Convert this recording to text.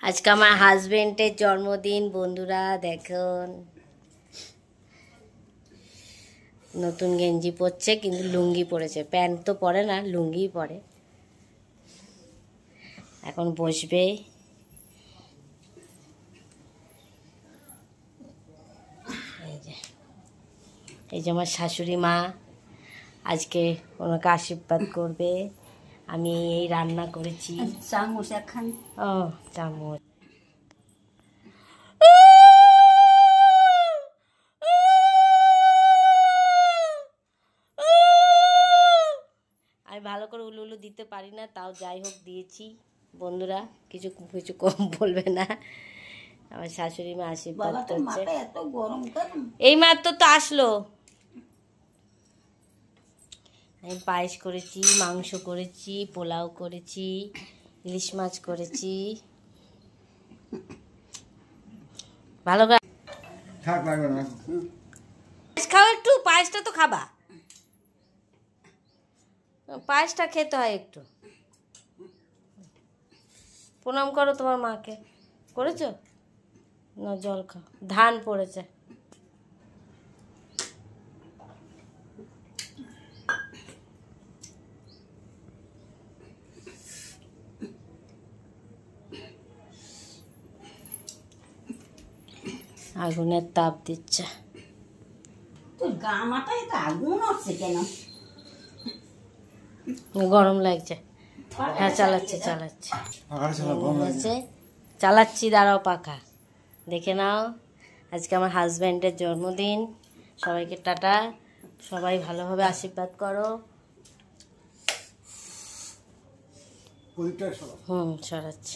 আজকে আমার হাজবেন্ডের জন্মদিন বন্ধুরা। দেখুন নতুন গেঞ্জি পরছে, কিন্তু লুঙ্গি পরেছে, প্যান্ট তো পরে না, লুঙ্গি পরে। এখন বসবে। এই যে আমার শাশুড়ি মা আজকে ওনাকে আশীর্বাদ করবে। আমি এই রান্না করেছি। চামচ একখান। ও চামচ। আমি ভালো করে উলু উলু দিতে পারি না, তাও যাই হোক দিয়েছি বন্ধুরা, কিছু কিছু কম বলবে না। আমার শাশুড়ি মা আশীর্বাদ করছে। এই মাত্র তো আসলো। আমি পায়েস করেছি, মাংস করেছি, পোলাও করেছি, ইলিশ মাছ করেছি। ভালো করে খাও, একটু পায়েসটা তো খাবা, পায়েসটা খেতে হয় একটু। প্রণাম করো তোমার মাকে। করেছো না? জল খাও, ধান পড়েছে। আগুনের তাপ দিচ্ছে। তোর গা মাথায় তো আগুন হচ্ছে কেন? গরম লাগছে। হ্যাঁ চালাচ্ছি চালাচ্ছি, দাঁড়াও পাখা। দেখে নাও, আজকে আমার হাজব্যান্ডের জন্মদিন। সবাইকে টাটা, সবাই ভালোভাবে আশীর্বাদ করো। সরাচ্ছি।